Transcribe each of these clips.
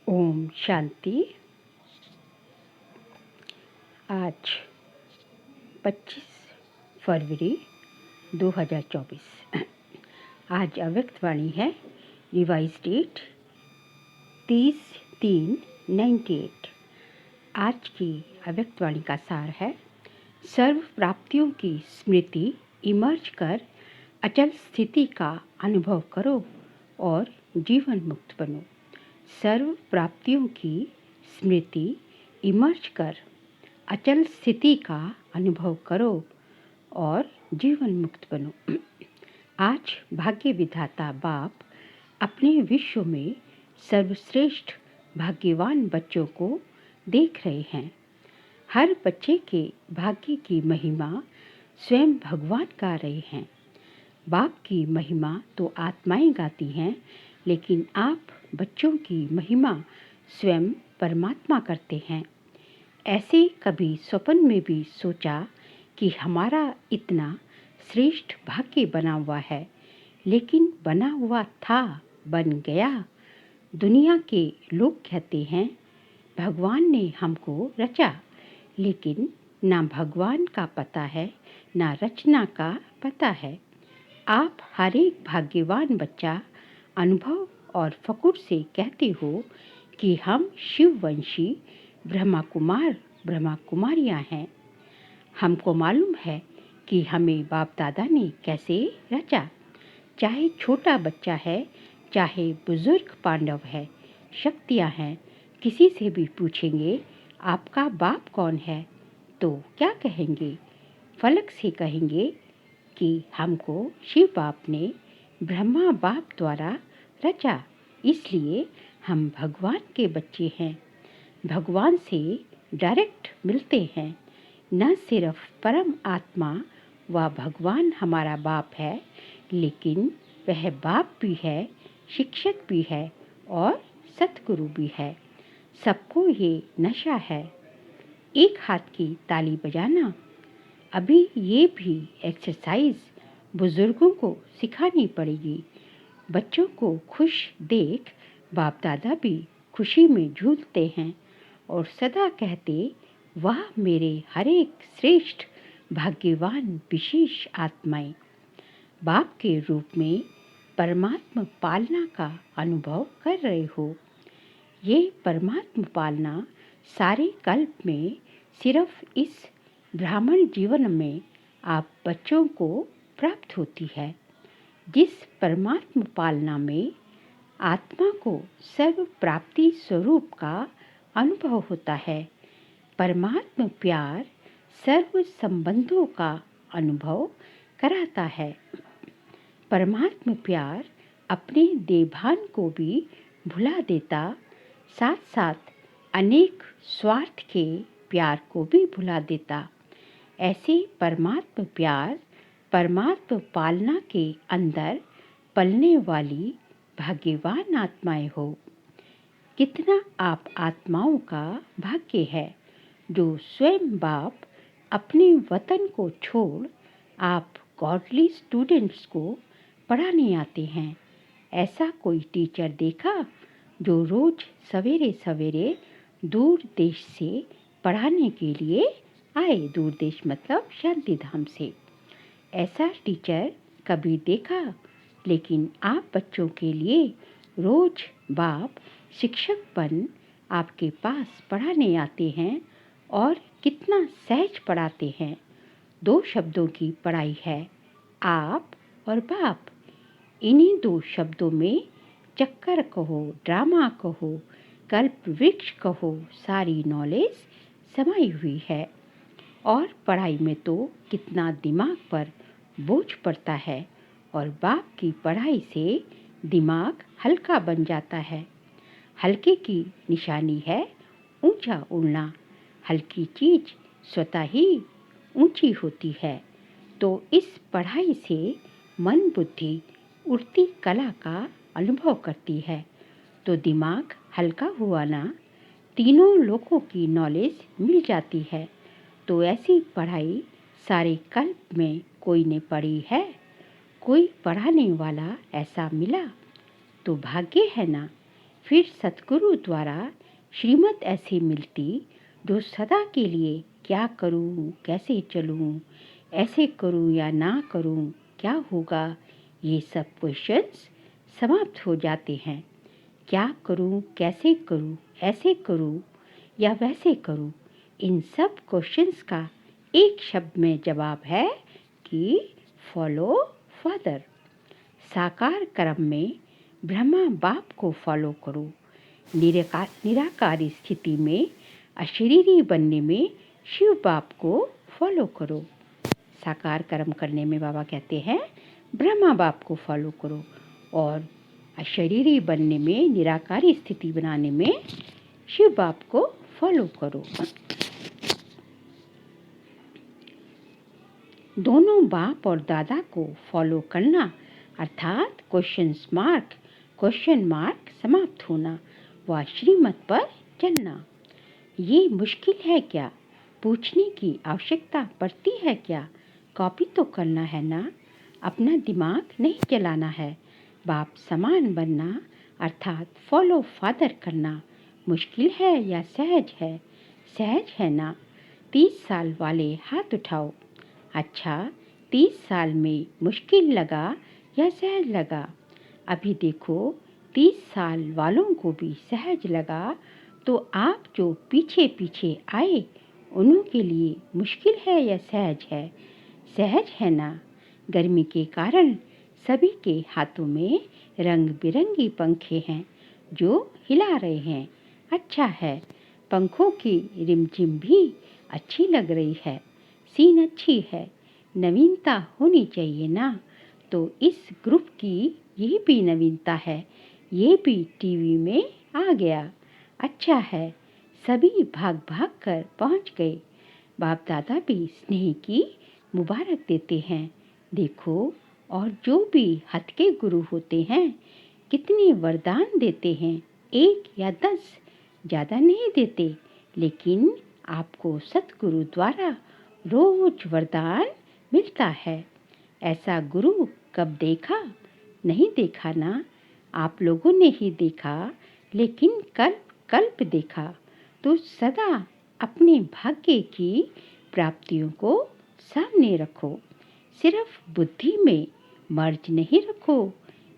ओम शांति। आज 25 फरवरी 2024। आज अव्यक्त वाणी है। Revised date 30/3/98। आज की अव्यक्त वाणी का सार है, सर्व प्राप्तियों की स्मृति इमर्ज कर अचल स्थिति का अनुभव करो और जीवन मुक्त बनो। सर्व प्राप्तियों की स्मृति इमर्ज कर अचल स्थिति का अनुभव करो और जीवन मुक्त बनो। आज भाग्य विधाता बाप अपने विश्व में सर्वश्रेष्ठ भाग्यवान बच्चों को देख रहे हैं। हर बच्चे के भाग्य की महिमा स्वयं भगवान गा रहे हैं। बाप की महिमा तो आत्माएं गाती हैं, लेकिन आप बच्चों की महिमा स्वयं परमात्मा करते हैं। ऐसे कभी स्वप्न में भी सोचा कि हमारा इतना श्रेष्ठ भाग्य बना हुआ है, लेकिन बना हुआ था, बन गया। दुनिया के लोग कहते हैं भगवान ने हमको रचा, लेकिन ना भगवान का पता है, ना रचना का पता है। आप हर एक भाग्यवान बच्चा अनुभव और फकुर से कहते हो कि हम शिववंशी ब्रह्मा कुमारियाँ हैं। हमको मालूम है कि हमें बाप दादा ने कैसे रचा। चाहे छोटा बच्चा है, चाहे बुजुर्ग पांडव है, शक्तियाँ हैं, किसी से भी पूछेंगे आपका बाप कौन है तो क्या कहेंगे? फलक से कहेंगे कि हमको शिव बाप ने ब्रह्मा बाप द्वारा रचा, इसलिए हम भगवान के बच्चे हैं। भगवान से डायरेक्ट मिलते हैं। न सिर्फ परम आत्मा व भगवान हमारा बाप है, लेकिन वह बाप भी है, शिक्षक भी है और सतगुरु भी है। सबको ये नशा है, एक हाथ की ताली बजाना। अभी ये भी एक्सरसाइज बुजुर्गों को सिखानी पड़ेगी। बच्चों को खुश देख बाप दादा भी खुशी में झूलते हैं और सदा कहते, वाह मेरे हर एक श्रेष्ठ भाग्यवान विशेष आत्माएं। बाप के रूप में परमात्मा पालना का अनुभव कर रहे हो। ये परमात्मा पालना सारे कल्प में सिर्फ इस ब्राह्मण जीवन में आप बच्चों को प्राप्त होती है। जिस परमात्मा पालना में आत्मा को सर्व प्राप्ति स्वरूप का अनुभव होता है, परमात्मा प्यार सर्व संबंधों का अनुभव कराता है। परमात्मा प्यार अपने देभान को भी भुला देता, साथ साथ अनेक स्वार्थ के प्यार को भी भुला देता। ऐसे परमात्मा प्यार परमात्मा पालना के अंदर पलने वाली भाग्यवान आत्माएं हो। कितना आप आत्माओं का भाग्य है जो स्वयं बाप अपने वतन को छोड़ आप गॉडली स्टूडेंट्स को पढ़ाने आते हैं। ऐसा कोई टीचर देखा जो रोज सवेरे सवेरे दूर देश से पढ़ाने के लिए आए? दूर देश मतलब शांति धाम से। ऐसा टीचर कभी देखा? लेकिन आप बच्चों के लिए रोज बाप शिक्षक बन आपके पास पढ़ाने आते हैं और कितना सहज पढ़ाते हैं। 2 शब्दों की पढ़ाई है, आप और बाप। इन्हीं 2 शब्दों में चक्कर कहो, ड्रामा कहो, कल्प वृक्ष कहो, सारी नॉलेज समाई हुई है। और पढ़ाई में तो कितना दिमाग पर बोझ पड़ता है, और बाप की पढ़ाई से दिमाग हल्का बन जाता है। हल्के की निशानी है ऊंचा उड़ना। हल्की चीज स्वतः ही ऊंची होती है। तो इस पढ़ाई से मन बुद्धि उड़ती कला का अनुभव करती है, तो दिमाग हल्का हुआ ना। तीनों लोगों की नॉलेज मिल जाती है। तो ऐसी पढ़ाई सारे कल्प में कोई ने पढ़ी है? कोई पढ़ाने वाला ऐसा मिला तो भाग्य है ना। फिर सतगुरु द्वारा श्रीमत ऐसी मिलती जो सदा के लिए क्या करूं, कैसे चलूं, ऐसे करूं या ना करूं, क्या होगा, ये सब क्वेश्चंस समाप्त हो जाते हैं। क्या करूं, कैसे करूं, ऐसे करूं या वैसे करूं, इन सब क्वेश्चंस का एक शब्द में जवाब है कि फॉलो फादर। साकार कर्म में ब्रह्मा बाप को फॉलो करो। निराकारी स्थिति में अशरीरी बनने में शिव बाप को फॉलो करो। साकार कर्म करने में बाबा कहते हैं ब्रह्मा बाप को फॉलो करो, और अशरीरी बनने में, निराकारी स्थिति बनाने में शिव बाप को फॉलो करो। दोनों बाप और दादा को फॉलो करना अर्थात क्वेश्चन मार्क समाप्त होना व श्रीमत पर चलना। ये मुश्किल है क्या? पूछने की आवश्यकता पड़ती है क्या? कॉपी तो करना है ना, अपना दिमाग नहीं चलाना है। बाप समान बनना अर्थात फॉलो फादर करना मुश्किल है या सहज है? सहज है ना? 30 साल वाले हाथ उठाओ। अच्छा, 30 साल में मुश्किल लगा या सहज लगा? अभी देखो, 30 साल वालों को भी सहज लगा, तो आप जो पीछे पीछे आए उन्हों के लिए मुश्किल है या सहज है? सहज है ना? गर्मी के कारण सभी के हाथों में रंग बिरंगी पंखे हैं जो हिला रहे हैं। अच्छा है, पंखों की रिमझिम भी अच्छी लग रही है, सीन अच्छी है, नवीनता होनी चाहिए ना। तो इस ग्रुप की ये भी नवीनता है, ये भी टीवी में आ गया। अच्छा है, सभी भाग भाग कर पहुंच गए। बाप दादा भी स्नेह की मुबारक देते हैं। देखो, और जो भी हथ के गुरु होते हैं कितने वरदान देते हैं, 1 या 10 ज़्यादा नहीं देते, लेकिन आपको सतगुरु द्वारा रोज वरदान मिलता है। ऐसा गुरु कब देखा? नहीं देखा ना, आप लोगों ने ही देखा, लेकिन कल्प देखा। तो सदा अपने भाग्य की प्राप्तियों को सामने रखो। सिर्फ बुद्धि में मर्ज नहीं रखो,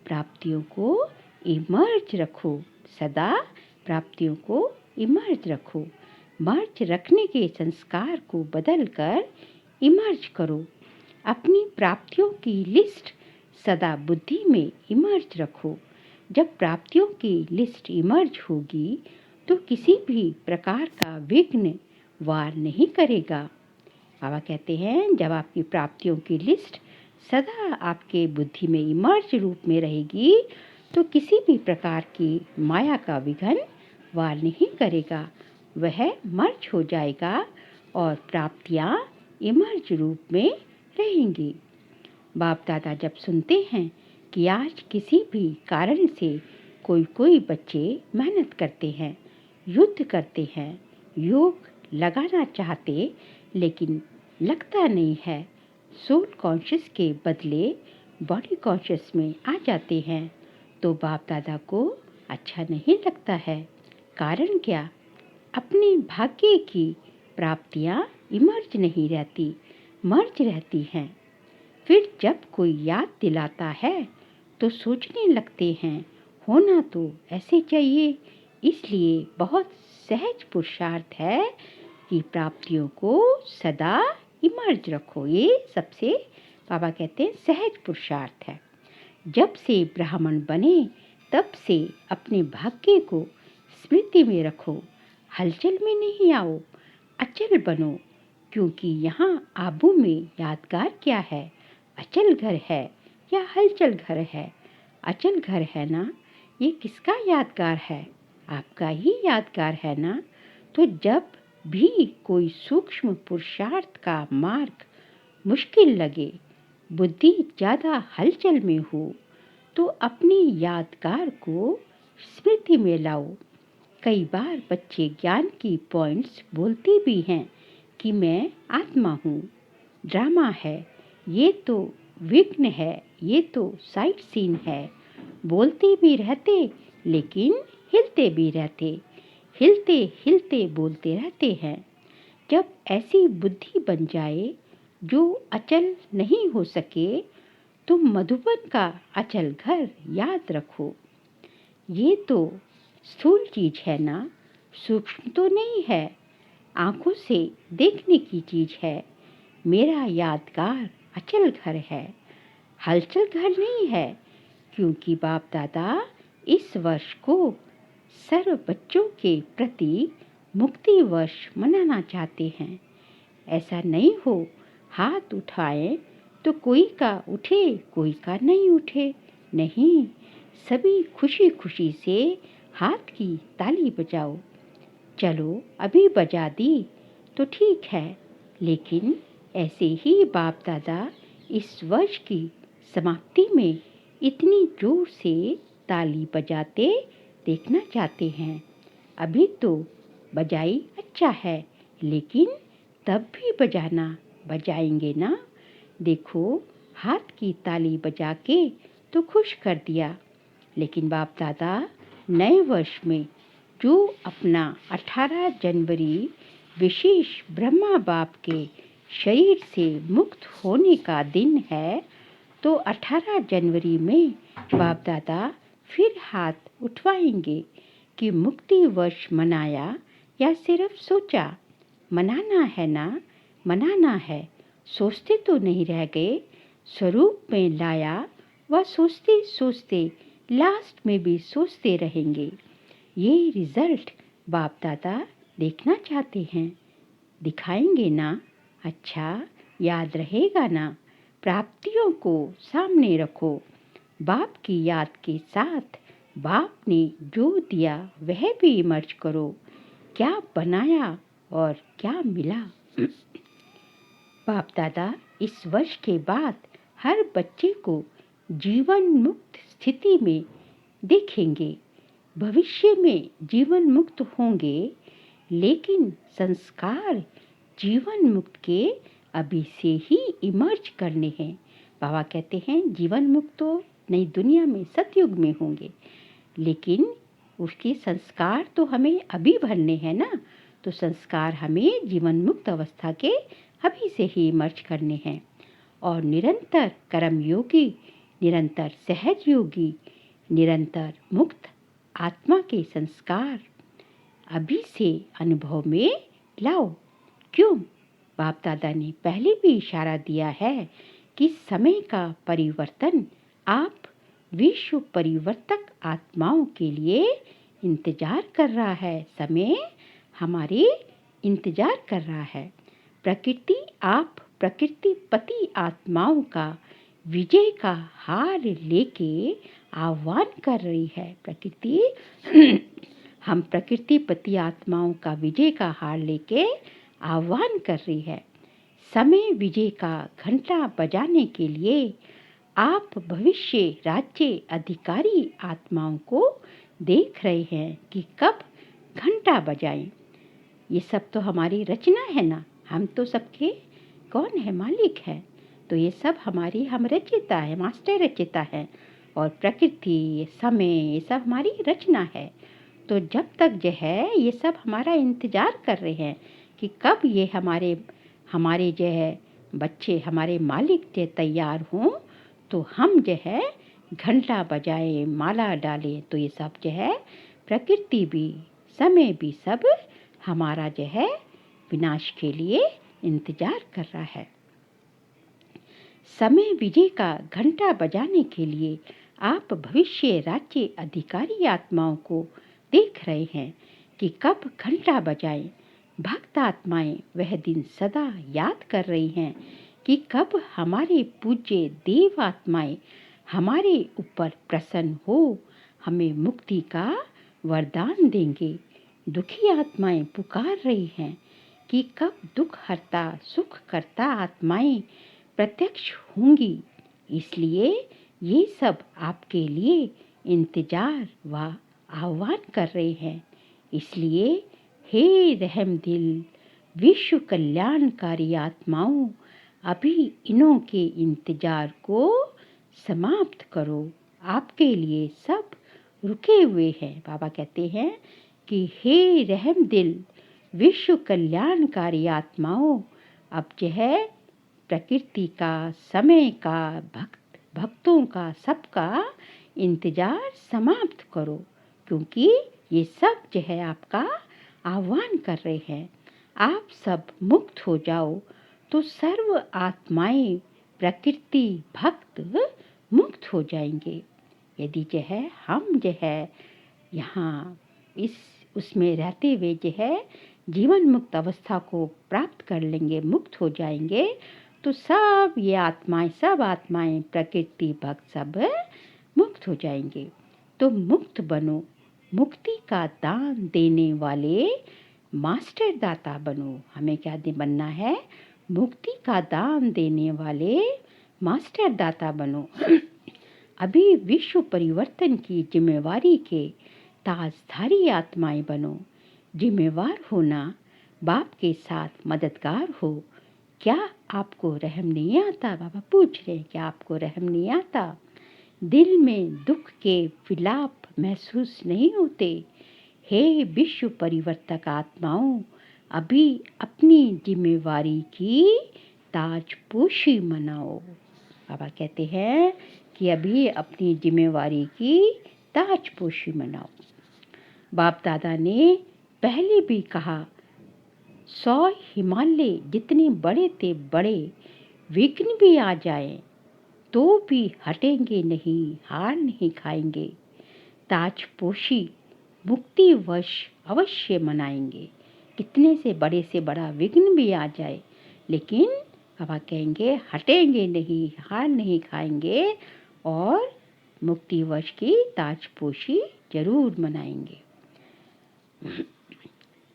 प्राप्तियों को इमर्ज रखो। सदा प्राप्तियों को इमर्ज रखो। मर्ज रखने के संस्कार को बदलकर इमर्ज करो। अपनी प्राप्तियों की लिस्ट सदा बुद्धि में इमर्ज रखो। जब प्राप्तियों की लिस्ट इमर्ज होगी तो किसी भी प्रकार का विघ्न वार नहीं करेगा। बाबा कहते हैं जब आपकी प्राप्तियों की लिस्ट सदा आपके बुद्धि में इमर्ज रूप में रहेगी तो किसी भी प्रकार की माया का विघ्न वार नहीं करेगा, वह मर्ज हो जाएगा और प्राप्तियां इमर्ज रूप में रहेंगी। बाप दादा जब सुनते हैं कि आज किसी भी कारण से कोई बच्चे मेहनत करते हैं, युद्ध करते हैं, योग लगाना चाहते लेकिन लगता नहीं है, सोल कॉन्शियस के बदले बॉडी कॉन्शियस में आ जाते हैं, तो बाप दादा को अच्छा नहीं लगता है। कारण क्या? अपने भाग्य की प्राप्तियां इमर्ज नहीं रहती, मर्ज रहती हैं। फिर जब कोई याद दिलाता है तो सोचने लगते हैं होना तो ऐसे चाहिए। इसलिए बहुत सहज पुरुषार्थ है कि प्राप्तियों को सदा इमर्ज रखो। ये सबसे बाबा कहते हैं सहज पुरुषार्थ है। जब से ब्राह्मण बने तब से अपने भाग्य को स्मृति में रखो, हलचल में नहीं आओ, अचल बनो। क्योंकि यहाँ आबू में यादगार क्या है? अचल घर है या हलचल घर है? अचल घर है ना, ये किसका यादगार है? आपका ही यादगार है ना। तो जब भी कोई सूक्ष्म पुरुषार्थ का मार्ग मुश्किल लगे, बुद्धि ज़्यादा हलचल में हो, तो अपनी यादगार को स्मृति में लाओ। कई बार बच्चे ज्ञान की पॉइंट्स बोलते भी हैं कि मैं आत्मा हूँ, ड्रामा है, ये तो विघ्न है, ये तो साइट सीन है, बोलते भी रहते लेकिन हिलते भी रहते, हिलते हिलते बोलते रहते हैं। जब ऐसी बुद्धि बन जाए जो अचल नहीं हो सके, तुम मधुबन का अचल घर याद रखो। ये तो स्थूल चीज है ना, सूक्ष्म तो नहीं है, आंखों से देखने की चीज है। मेरा यादगार अचल घर है, हलचल घर नहीं है, क्योंकि बाप दादा इस वर्ष को सर्व बच्चों के प्रति मुक्ति वर्ष मनाना चाहते हैं। ऐसा नहीं हो हाथ उठाएं तो कोई का उठे, कोई का नहीं उठे। नहीं, सभी खुशी खुशी से हाथ की ताली बजाओ। चलो अभी बजा दी तो ठीक है, लेकिन ऐसे ही बाप दादा इस वर्ष की समाप्ति में इतनी जोर से ताली बजाते देखना चाहते हैं। अभी तो बजाई अच्छा है, लेकिन तब भी बजाएंगे ना। देखो, हाथ की ताली बजा के तो खुश कर दिया, लेकिन बाप दादा नए वर्ष में जो अपना 18 जनवरी विशेष ब्रह्मा बाप के शरीर से मुक्त होने का दिन है, तो 18 जनवरी में बाप दादा फिर हाथ उठवाएंगे कि मुक्ति वर्ष मनाया या सिर्फ सोचा। मनाना है ना, मनाना है। सोचते तो नहीं रह गए, स्वरूप में लाया व सोचते सोचते लास्ट में भी सोचते रहेंगे। ये रिजल्ट बाप दादा देखना चाहते हैं, दिखाएंगे ना। अच्छा, याद रहेगा ना। प्राप्तियों को सामने रखो, बाप की याद के साथ बाप ने जो दिया वह भी इमर्ज करो। क्या बनाया और क्या मिला। बाप दादा इस वर्ष के बाद हर बच्चे को जीवन मुक्त स्थिति में देखेंगे। भविष्य में जीवन मुक्त होंगे, लेकिन संस्कार जीवन मुक्त के अभी से ही इमर्ज करने हैं। बाबा कहते हैं जीवन मुक्त तो नई दुनिया में सतयुग में होंगे, लेकिन उसके संस्कार तो हमें अभी भरने हैं ना। तो संस्कार हमें जीवन मुक्त अवस्था के अभी से ही इमर्ज करने हैं। और निरंतर कर्मयोगी, निरंतर सहज योगी, निरंतर मुक्त आत्मा के संस्कार अभी से अनुभव में लाओ। क्यों? बाप दादा ने पहले भी इशारा दिया है कि समय का परिवर्तन आप विश्व परिवर्तक आत्माओं के लिए इंतजार कर रहा है। समय हमारे इंतजार कर रहा है। प्रकृति आप प्रकृतिपति आत्माओं का विजय का हार लेके आह्वान कर रही है। प्रकृति हम प्रकृतिपति आत्माओं का विजय का हार लेके आह्वान कर रही है। समय विजय का घंटा बजाने के लिए आप भविष्य राज्य अधिकारी आत्माओं को देख रहे हैं कि कब घंटा बजाएं। ये सब तो हमारी रचना है ना। हम तो सबके कौन है? मालिक है। तो ये सब हमारी हम रचयिता है, मास्टर रचयिता है। और प्रकृति, समय, ये सब हमारी रचना है। तो जब तक जो है ये सब हमारा इंतजार कर रहे हैं कि कब ये हमारे जो है बच्चे, हमारे मालिक जो तैयार हों, तो हम जो है घंटा बजाए, माला डालें। तो ये सब जो है प्रकृति भी, समय भी सब हमारा जो है विनाश के लिए इंतजार कर रहा है। समय विजय का घंटा बजाने के लिए आप भविष्य राज्य अधिकारी आत्माओं को देख रहे हैं कि कब घंटा बजाएं। भक्त आत्माएं वह दिन सदा याद कर रही हैं कि कब हमारे पूज्य देव आत्माएं हमारे ऊपर प्रसन्न हो, हमें मुक्ति का वरदान देंगे। दुखी आत्माएं पुकार रही हैं कि कब दुख हरता सुख करता आत्माएं प्रत्यक्ष होंगी। इसलिए ये सब आपके लिए इंतजार व आह्वान कर रहे हैं। इसलिए हे रहम दिल विश्व कल्याणकारी आत्माओं, अभी इन्हों के इंतजार को समाप्त करो। आपके लिए सब रुके हुए हैं। बाबा कहते हैं कि हे रहम दिल विश्व कल्याणकारी आत्माओं, अब जो है प्रकृति का, समय का, भक्तों का, सबका इंतजार समाप्त करो, क्योंकि ये सब जो है आपका आह्वान कर रहे हैं। आप सब मुक्त हो जाओ तो सर्व आत्माएं, प्रकृति, भक्त मुक्त हो जाएंगे। यदि जो है हम जो है यहाँ इस उसमें रहते हुए जो है जीवन मुक्त अवस्था को प्राप्त कर लेंगे, मुक्त हो जाएंगे, तो सब ये आत्माएं, सब आत्माएं, प्रकृति, भक्त सब मुक्त हो जाएंगे। तो मुक्त बनो, मुक्ति का दान देने वाले मास्टर दाता बनो। हमें क्या बनना है? मुक्ति का दान देने वाले मास्टर दाता बनो। अभी विश्व परिवर्तन की जिम्मेवारी के ताजधारी आत्माएं बनो। जिम्मेवार होना, बाप के साथ मददगार हो। क्या आपको रहम नहीं आता? बाबा पूछ रहे हैं, क्या आपको रहम नहीं आता? दिल में दुख के विलाप महसूस नहीं होते? हे विश्व परिवर्तक आत्माओं, अभी अपनी जिम्मेवारी की ताजपोशी मनाओ। बाबा कहते हैं कि अभी अपनी जिम्मेवारी की ताजपोशी मनाओ। बाप दादा ने पहले भी कहा, 100 हिमालय जितने बड़े थे बड़े, विघ्न भी आ जाएं तो भी हटेंगे नहीं, हार नहीं खाएंगे। ताजपोशी मुक्तिवश अवश्य मनाएंगे। कितने से बड़ा विघ्न भी आ जाए, लेकिन बाबा कहेंगे हटेंगे नहीं, हार नहीं खाएंगे और मुक्तिवश की ताजपोशी जरूर मनाएंगे।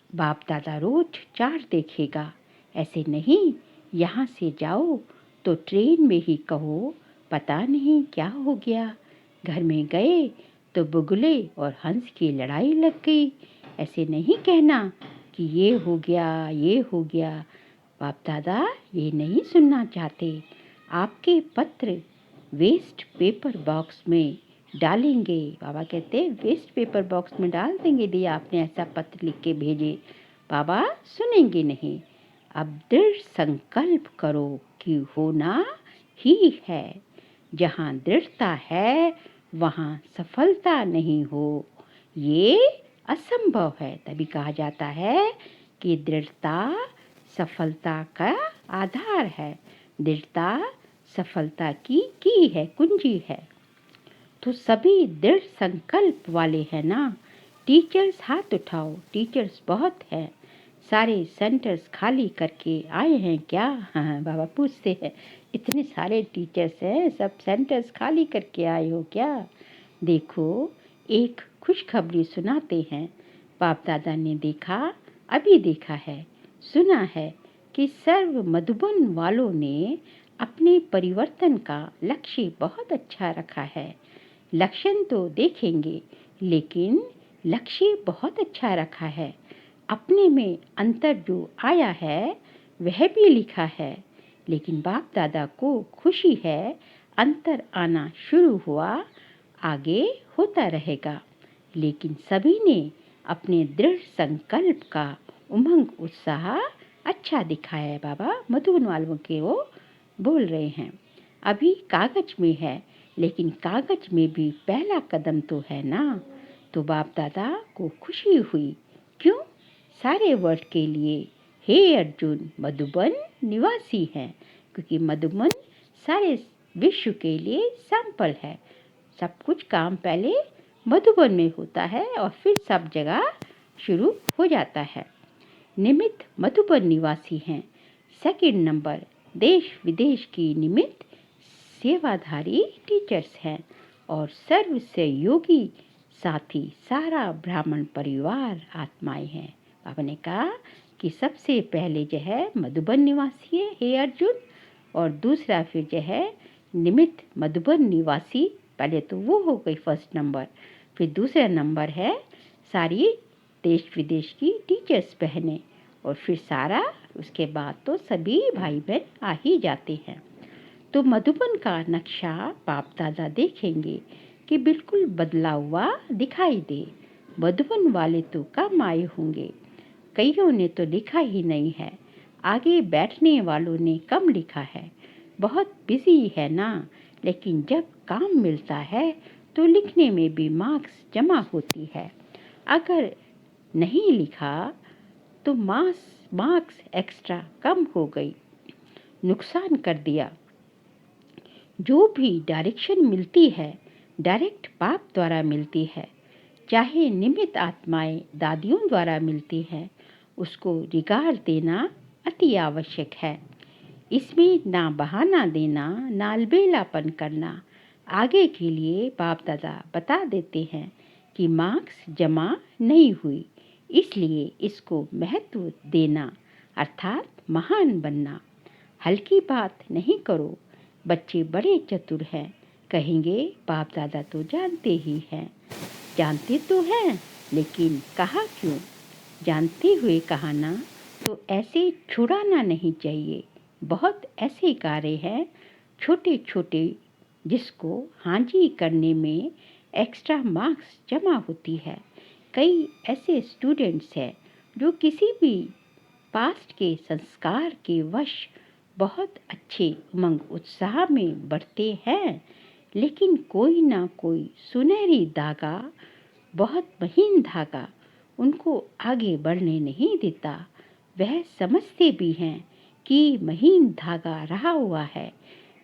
बाप दादा रोज 4 देखेगा, ऐसे नहीं यहाँ से जाओ तो ट्रेन में ही कहो पता नहीं क्या हो गया। घर में गए तो बुगले और हंस की लड़ाई लग गई। ऐसे नहीं कहना कि ये हो गया, ये हो गया। बाप दादा ये नहीं सुनना चाहते। आपके पत्र वेस्ट पेपर बॉक्स में डालेंगे। बाबा कहते वेस्ट पेपर बॉक्स में डाल देंगे। यदि आपने ऐसा पत्र लिख के भेजे, बाबा सुनेंगे नहीं। अब दृढ़ संकल्प करो कि होना ही है। जहाँ दृढ़ता है वहाँ सफलता नहीं हो, ये असंभव है। तभी कहा जाता है कि दृढ़ता सफलता का आधार है। दृढ़ता सफलता की है, कुंजी है। तो सभी दृढ़ संकल्प वाले हैं ना? टीचर्स हाथ उठाओ। टीचर्स बहुत हैं। सारे सेंटर्स खाली करके आए हैं क्या? हाँ, बाबा पूछते हैं, इतने सारे टीचर्स हैं, सब सेंटर्स खाली करके आए हो क्या? देखो एक खुशखबरी सुनाते हैं। बाप दादा ने अभी देखा है, सुना है कि सर्व मधुबन वालों ने अपने परिवर्तन का लक्ष्य बहुत अच्छा रखा है। लक्षण तो देखेंगे, लेकिन लक्ष्य बहुत अच्छा रखा है। अपने में अंतर जो आया है वह भी लिखा है, लेकिन बाप दादा को खुशी है अंतर आना शुरू हुआ, आगे होता रहेगा। लेकिन सभी ने अपने दृढ़ संकल्प का उमंग उत्साह अच्छा दिखाया है। बाबा मधुबन वालों के वो बोल रहे हैं। अभी कागज में है, लेकिन कागज में भी पहला कदम तो है ना। तो बाप दादा को खुशी हुई। क्यों? सारे वर्ल्ड के लिए हे अर्जुन मधुबन निवासी हैं, क्योंकि मधुबन सारे विश्व के लिए सैंपल है। सब कुछ काम पहले मधुबन में होता है और फिर सब जगह शुरू हो जाता है। निमित्त मधुबन निवासी हैं। सेकंड नंबर देश विदेश की निमित्त सेवाधारी टीचर्स हैं और सर्व सहयोगी साथी सारा ब्राह्मण परिवार आत्माएं हैं। बाबा ने कहा कि सबसे पहले जो है मधुबन निवासी है हे अर्जुन, और दूसरा फिर जो है निमित्त मधुबन निवासी। पहले तो वो हो गई फर्स्ट नंबर, फिर दूसरा नंबर है सारी देश विदेश की टीचर्स बहनें, और फिर सारा उसके बाद तो सभी भाई बहन आ ही जाते हैं। तो मधुबन का नक्शा बाप दादा देखेंगे। कि बिल्कुल बदला हुआ दिखाई दे। मधुबन वाले तो कम आए होंगे, कईयों ने तो लिखा ही नहीं है। आगे बैठने वालों ने कम लिखा है। बहुत बिजी है ना, लेकिन जब काम मिलता है तो लिखने में भी मार्क्स जमा होती है। अगर नहीं लिखा तो मार्क्स एक्स्ट्रा कम हो गई, नुकसान कर दिया। जो भी डायरेक्शन मिलती है डायरेक्ट बाप द्वारा मिलती है, चाहे निमित्त आत्माएं दादियों द्वारा मिलती है, उसको रिगार्ड देना अति आवश्यक है। इसमें ना बहाना देना, ना अलबेलापन करना। आगे के लिए बाप दादा बता देते हैं कि मार्क्स जमा नहीं हुई, इसलिए इसको महत्व देना अर्थात महान बनना। हल्की बात नहीं करो। बच्चे बड़े चतुर हैं, कहेंगे बाप दादा तो जानते ही हैं। जानते तो हैं, लेकिन कहा क्यों? जानते हुए कहा ना, तो ऐसे छुड़ाना नहीं चाहिए। बहुत ऐसे कार्य हैं छोटे छोटे जिसको हांजी करने में एक्स्ट्रा मार्क्स जमा होती है। कई ऐसे स्टूडेंट्स हैं जो किसी भी पास्ट के संस्कार के वश बहुत अच्छे उमंग उत्साह में बढ़ते हैं, लेकिन कोई ना कोई सुनहरी धागा, बहुत महीन धागा उनको आगे बढ़ने नहीं देता। वह समझते भी हैं कि महीन धागा रहा हुआ है,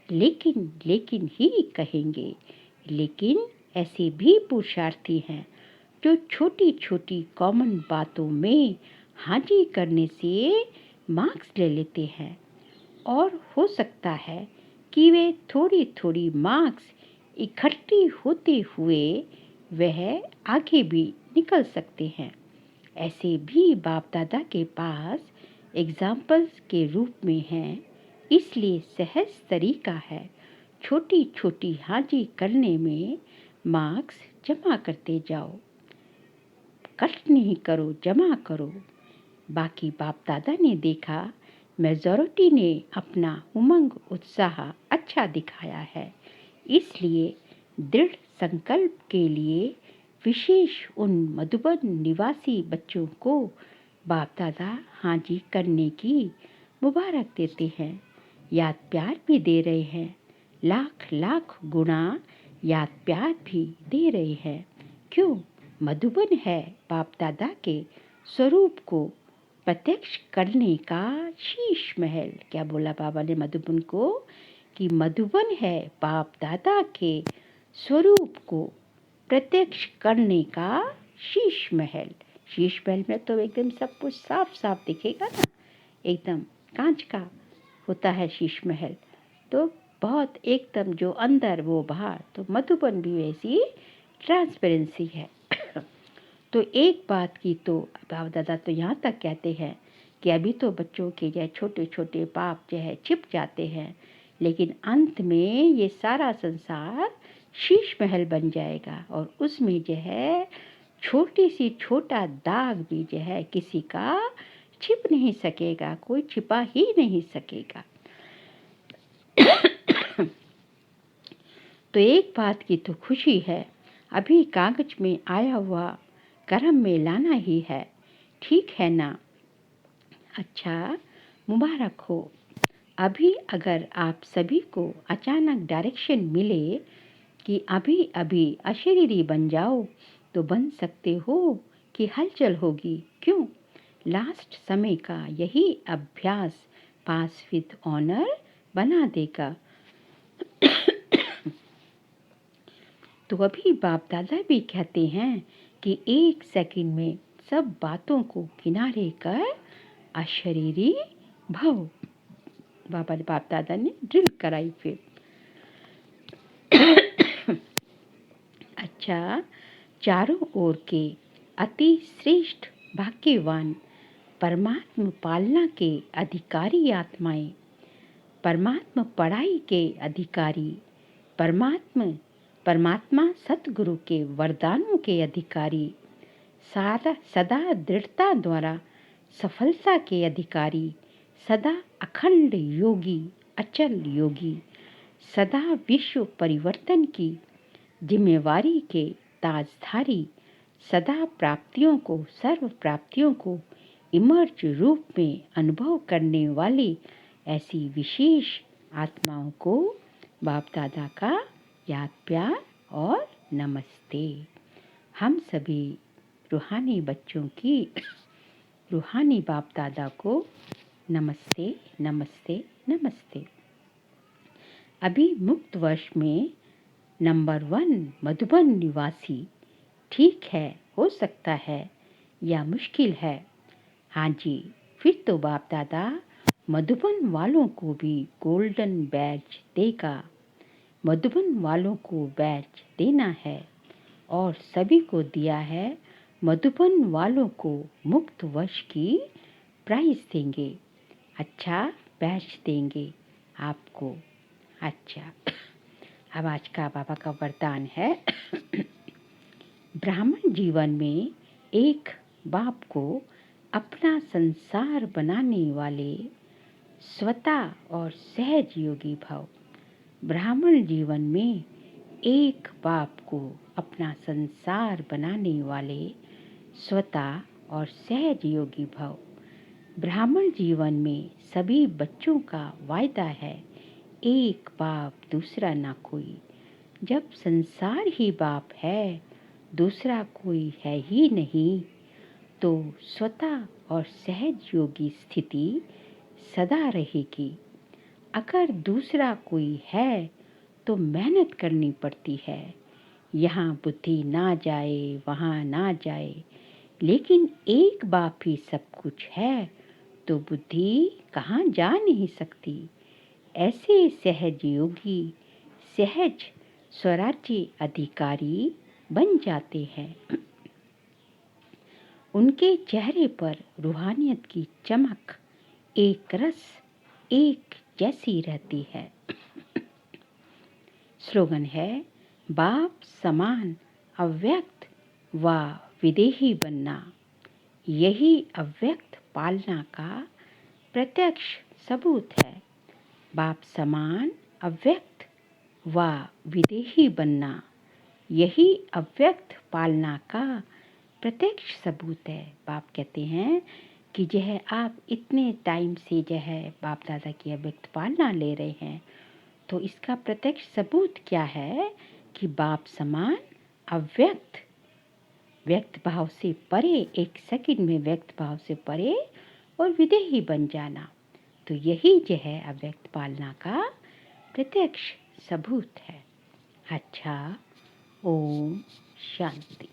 लेकिन ही कहेंगे। लेकिन ऐसे भी पुरुषार्थी हैं जो छोटी छोटी कॉमन बातों में हाजी करने से मार्क्स ले लेते हैं, और हो सकता है कि वे थोड़ी थोड़ी मार्क्स इकट्ठी होते हुए वह आगे भी निकल सकते हैं। ऐसे भी बाप दादा के पास एग्जाम्पल्स के रूप में हैं, इसलिए सहज तरीका है छोटी छोटी हाजी करने में मार्क्स जमा करते जाओ। कष्ट नहीं करो, जमा करो। बाकी बाप दादा ने देखा मेजॉरिटी ने अपना उमंग उत्साह अच्छा दिखाया है, इसलिए दृढ़ संकल्प के लिए विशेष उन मधुबन निवासी बच्चों को बाप दादा हाजी करने की मुबारक देते हैं। याद प्यार भी दे रहे हैं, लाख लाख गुना याद प्यार भी दे रहे हैं। क्यों? मधुबन है बाप दादा के स्वरूप को प्रत्यक्ष करने का शीश महल। क्या बोला बाबा ने मधुबन को? कि मधुबन है बाप दादा के स्वरूप को प्रत्यक्ष करने का शीश महल। शीश महल में तो एकदम सब कुछ साफ साफ दिखेगा ना, एकदम कांच का होता है शीश महल, तो बहुत एकदम जो अंदर वो बाहर, तो मधुबन भी वैसी ट्रांसपेरेंसी है। तो एक बात की तो बाप दादा तो यहाँ तक कहते हैं कि अभी तो बच्चों के जो छोटे छोटे पाप जो है छिप जाते हैं, लेकिन अंत में ये सारा संसार शीश महल बन जाएगा, और उसमें जो है छोटी सी छोटा दाग भी जो है किसी का छिप नहीं सकेगा, कोई छिपा ही नहीं सकेगा। तो एक बात की तो खुशी है, अभी कागज में आया हुआ कर्म में लाना ही है, ठीक है ना? अच्छा, मुबारक हो। अभी अगर आप सभी को अचानक डायरेक्शन मिले कि अभी अभी अशरीरी बन जाओ, तो बन सकते हो कि हलचल होगी। क्यों? लास्ट समय का यही अभ्यास पास विद ऑनर बना देगा। तो अभी बाप दादा भी कहते हैं कि 1 सेकंड में सब बातों को किनारे कर अशरीरी भव। बाप दादा ने ड्रिल कराई फिर। अच्छा, चारों ओर के अति श्रेष्ठ भाग्यवान परमात्म पालना के अधिकारी आत्माएं, परमात्मा पढ़ाई के अधिकारी, परमात्मा सतगुरु के वरदानों के अधिकारी, सदा दृढ़ता द्वारा सफलता के अधिकारी, सदा अखंड योगी, अचल योगी, सदा विश्व परिवर्तन की जिम्मेवारी के ताजधारी, सदा प्राप्तियों को, सर्व प्राप्तियों को इमर्ज रूप में अनुभव करने वाले ऐसी विशेष आत्माओं को बाप दादा का याद प्यार और नमस्ते। हम सभी रूहानी बच्चों की रूहानी बाप दादा को नमस्ते नमस्ते नमस्ते। अभी मुक्त वर्ष में नंबर 1 मधुबन निवासी ठीक है, हो सकता है या मुश्किल है। हाँ जी, फिर तो बाप दादा मधुबन वालों को भी गोल्डन बैज देगा। मधुबन वालों को बैज देना है और सभी को दिया है। मधुबन वालों को मुक्त वर्ष की प्राइज देंगे, अच्छा बैज देंगे आपको। अच्छा, अब आज का बाबा का वरदान है ब्राह्मण जीवन में एक बाप को अपना संसार बनाने वाले स्वतः और सहज योगी भव। ब्राह्मण जीवन में एक बाप को अपना संसार बनाने वाले स्वतः और सहज योगी भव। ब्राह्मण जीवन में सभी बच्चों का वायदा है, एक बाप दूसरा ना कोई। जब संसार ही बाप है, दूसरा कोई है ही नहीं, तो स्वतः और सहज योगी स्थिति सदा रहेगी। अगर दूसरा कोई है तो मेहनत करनी पड़ती है। यहाँ बुद्धि ना जाए, वहाँ ना जाए, लेकिन एक बाप ही सब कुछ है तो बुद्धि कहाँ जा नहीं सकती। ऐसे सहज योगी सहज स्वराज्य अधिकारी बन जाते हैं। उनके चेहरे पर रूहानियत की चमक एक रस एक जैसी रहती है। स्लोगन है, बाप समान अव्यक्त व विदेही बनना, यही अव्यक्त पालना का प्रत्यक्ष सबूत है। बाप समान अव्यक्त व विदेही बनना, यही अव्यक्त पालना का प्रत्यक्ष सबूत है। बाप कहते हैं कि यह आप इतने टाइम से जो है बाप दादा की अव्यक्त पालना ले रहे हैं, तो इसका प्रत्यक्ष सबूत क्या है कि बाप समान अव्यक्त, व्यक्त भाव से परे, एक सेकंड में व्यक्त भाव से परे और विदेही बन जाना, तो यही जो है अव्यक्त पालना का प्रत्यक्ष सबूत है। अच्छा, ओम शांति।